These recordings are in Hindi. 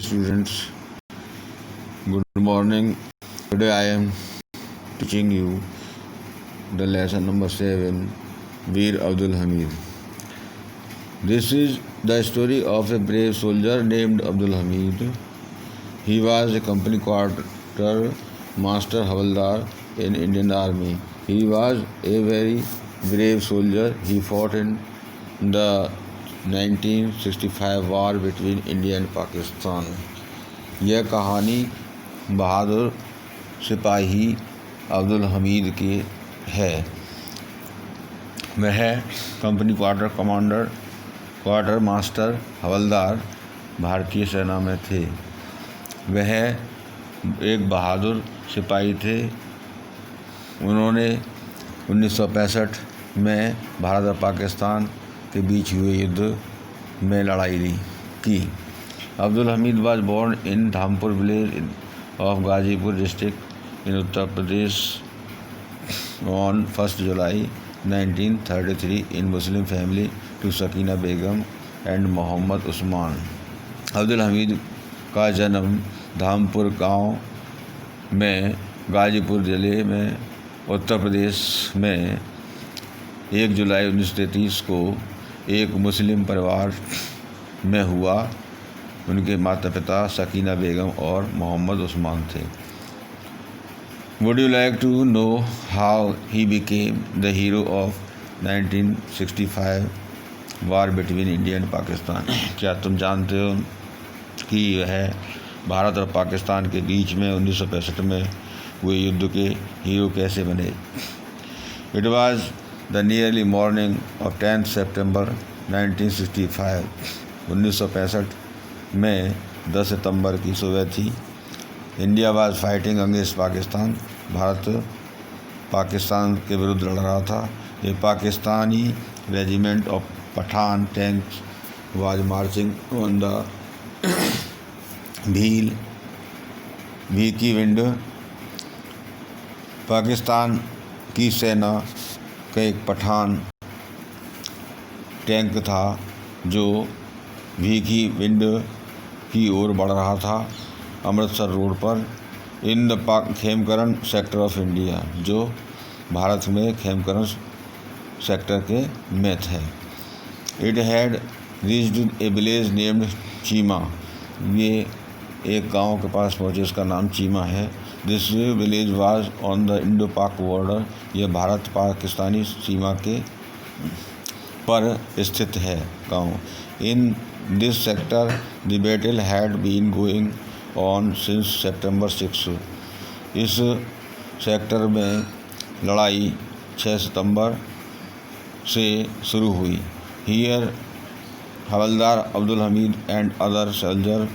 Students, good morning. Today I am teaching you the lesson number 7, Veer Abdul Hamid. This is the story of a brave soldier named Abdul Hamid. He was a company quarter master Havaldar in Indian Army. He was a very brave soldier. He fought in the 1965 war between India and Pakistan. यह कहानी बहादुर सिपाही अब्दुल हमीद की है। वह कंपनी क्वार्टर मास्टर हवलदार भारतीय सेना में थे। वह एक बहादुर सिपाही थे। उन्होंने 1965 में भारत और पाकिस्तान के बीच हुए युद्ध में लड़ाई की। Abdul Hamid was born in Dhampur village of Gazipur district in Uttar Pradesh on 1st July 1933 in Muslim family to Sakina Begum and Muhammad Usman. Abdul Hamid का जन्म धामपुर गांव में गाजीपुर जिले में उत्तर प्रदेश में 1 जुलाई 1933 को एक मुस्लिम परिवार में हुआ। उनके माता पिता सकीना बेगम और मोहम्मद उस्मान थे। Would you like to know how he became the hero of 1965 war between India and Pakistan? क्या तुम जानते हो कि वह भारत और पाकिस्तान के बीच में 1965 में हुए युद्ध के हीरो कैसे बने? It was the nearly morning of 10th September 1965. 1965 में 10 सितंबर की सुबह थी। India was fighting against Pakistan. Bharat Pakistan के विरुद्ध लड़ रहा था। ये Pakistani regiment of Pathan tanks was marching on the Bhikhiwind. Pakistan की सेना का एक पठान टैंक था जो भीकी विंड की ओर बढ़ रहा था अमृतसर रोड पर in the Khemkaran sector of India, जो भारत में खेमकरण सेक्टर के में थे। It had reached A village named Cheema. ये एक गांव के पास पहुँचे, उसका नाम चीमा है। This village was on the Indo Pak border. यह भारत पाकिस्तानी सीमा के पर स्थित है गांव। In this sector the battle had been going on since September 6। इस सेक्टर में लड़ाई 6 सितंबर से शुरू हुई। Here havildar Abdul Hamid and other soldier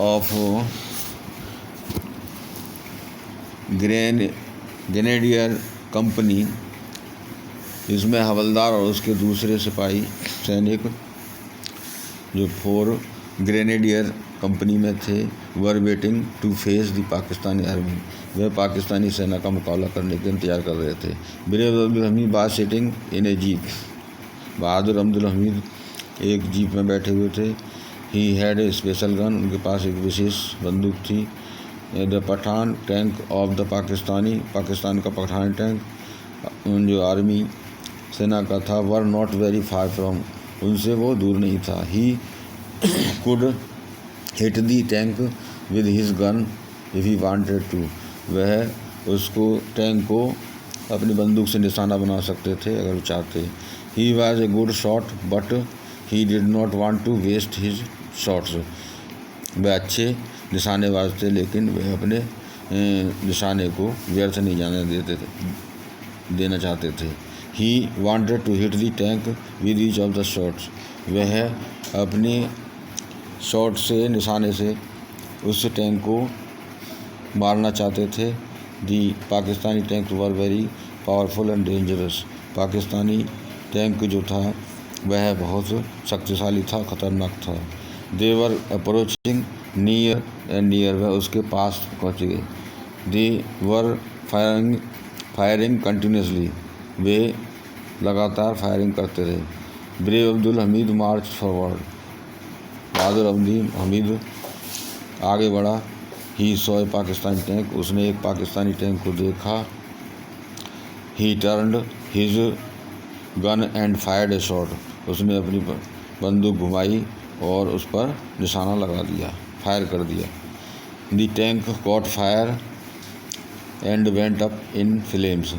of grenadier company, इसमें हवलदार और उसके दूसरे सिपाही सैनिक जो 4 ग्रेनेडियर कंपनी में थे, were waiting to face the Pakistani army. वह पाकिस्तानी सेना का मुकाबला करने के इंतजार कर रहे थे। Brave Abdul Hamid was sitting in a jeep. बहादुर अब्दुल हमीद एक जीप में बैठे हुए थे। He had a special gun. उनके पास एक विशेष बंदूक थी। The Pathan tank of the Pakistan का पठान टैंक जो आर्मी सेना का था, were not very far from, उनसे वो दूर नहीं था। He could hit the tank with his gun if he wanted to. वह उसको टैंक को अपनी बंदूक से निशाना बना सकते थे अगर चाहते। He was a good shot but he did not want to waste his shots. वह अच्छे निशानेबाज थे, लेकिन वह अपने निशाने को व्यर्थ नहीं जाने देना चाहते थे। He wanted to hit the tank with each of the shots. वह अपने शॉट से, निशाने से उस टैंक को मारना चाहते थे। The Pakistani tank were very powerful and dangerous. Pakistani tank जो था वह बहुत शक्तिशाली था, ख़तरनाक था। They were approaching near and near. वह उसके पास पहुँच गए। दे वर फायरिंग कंटिन्यूसली। वे लगातार फायरिंग करते रहे। ब्रेव अब्दुल हमीद मार्च फॉरवर्ड। बहादुर हमीद आगे बढ़ा। He saw a Pakistani tank, उसने एक पाकिस्तानी टैंक को देखा। ही turned his gun and fired A shot, उसने अपनी बंदूक घुमाई और उस पर निशाना लगा दिया, फायर कर दिया। The tank cot fire and went up in flames,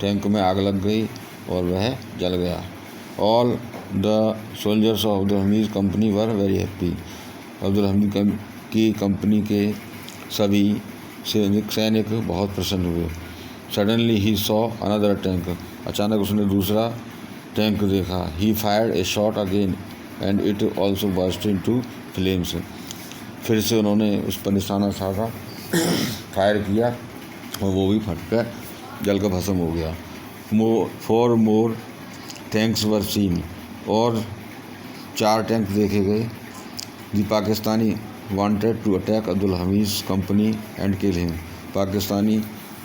tank में आग लग गई और वह जल गया। All the soldiers of the Hamid company were very happy, Abdul Hamid की कंपनी के सभी सैनिक बहुत प्रसन्न हुए। Suddenly he saw another tank, अचानक उसने दूसरा टैंक देखा। ही fired A shot again and it also burst into flames, फिर से उन्होंने उस पर निशाना साधा, फायर किया और वो भी फट कर जल कर भस्म हो गया। 4 more टैंक्स वर सीन, और 4 टैंक देखे गए। The Pakistani wanted to attack Abdul Hamid company and kill him, Pakistani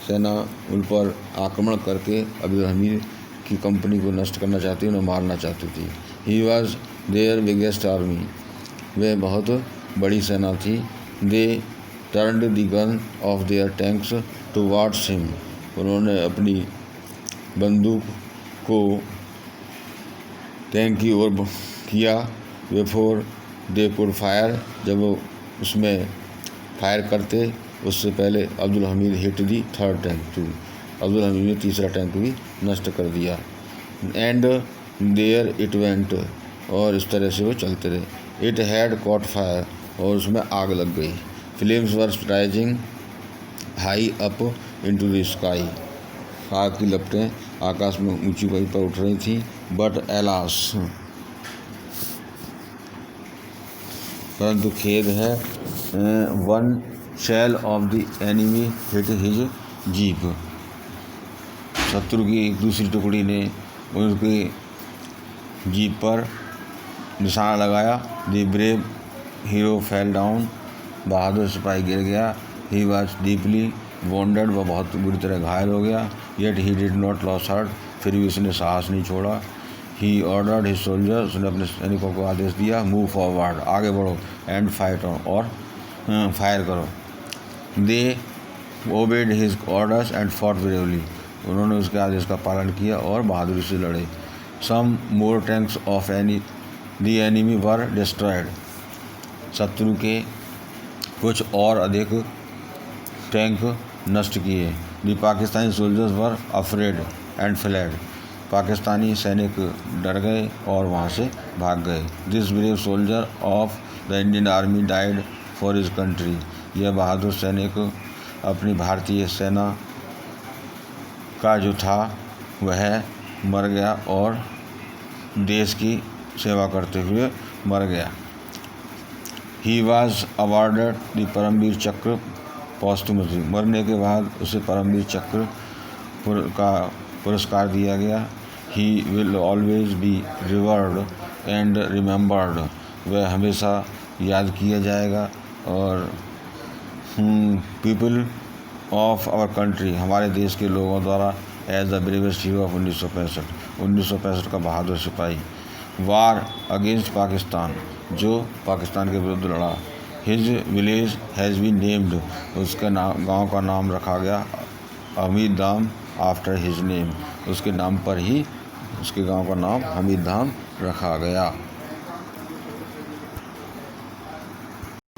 सेना उन पर आक्रमण करके अब्दुल हमीद की कंपनी को नष्ट करना चाहती, उन्हें मारना चाहती थी। He was their biggest army, वह बहुत बड़ी सेना थी। दे turned the gun of their tanks towards him, उन्होंने अपनी बंदूक को टैंक की ओर किया। बिफोर दे कुड फायर, जब वो उसमें फायर करते उससे पहले Abdul Hamid hit the 3rd tank too, Abdul Hamid ने तीसरा टैंक भी नष्ट कर दिया। एंड देयर इट वेंट, और इस तरह से वो चलते रहे। इट हैड कॉट फायर, और उसमें आग लग गई। Flames were rising high up into the sky, आग की लपटें आकाश में ऊंची पर उठ रही थी। बट एलास, परंतु खेद है, 1 shell of the enemy hit his jeep, शत्रु की एक दूसरी टुकड़ी ने उनके जीप पर निशाना लगाया। The brave hero fell down, बहादुर सिपाही गिर गया। ही वॉज डीपली वॉन्डेड, वह बहुत बुरी तरह घायल हो गया। Yet he did not loss heart, फिर भी उसने साहस नहीं छोड़ा। ही ऑर्डर्ड हिज सोल्जर, उसने अपने सैनिकों को आदेश दिया, मूव फॉरवर्ड, आगे बढ़ो, एंड फाइट ऑन, और फायर करो। They obeyed his orders and fought bravely, उन्होंने उसके आदेश का पालन किया और बहादुरी से लड़े। Some more tanks of the enemy were destroyed, शत्रु के कुछ और अधिक टैंक नष्ट किए। The Pakistani soldiers were afraid and fled, Pakistani सैनिक डर गए और वहाँ से भाग गए। This brave soldier of the Indian army died for his country, यह बहादुर सैनिक अपनी भारतीय सेना का जो था वह मर गया और देश की सेवा करते हुए मर गया। He was awarded the Param Vir Chakra posthumously, मरने के बाद उसे परमवीर चक्र का पुरस्कार दिया गया। He will always be revered and remembered, वह हमेशा याद किया जाएगा। और पीपल ऑफ आवर कंट्री, हमारे देश के लोगों द्वारा, as the bravest hero of 1965 का बहादुर सिपाही। वार अगेंस्ट पाकिस्तान, जो पाकिस्तान के विरुद्ध लड़ा। His village has been named, उसका गांव का नाम रखा गया Hamid Dham after his name, उसके नाम पर ही उसके गांव का नाम हमीद धाम रखा गया।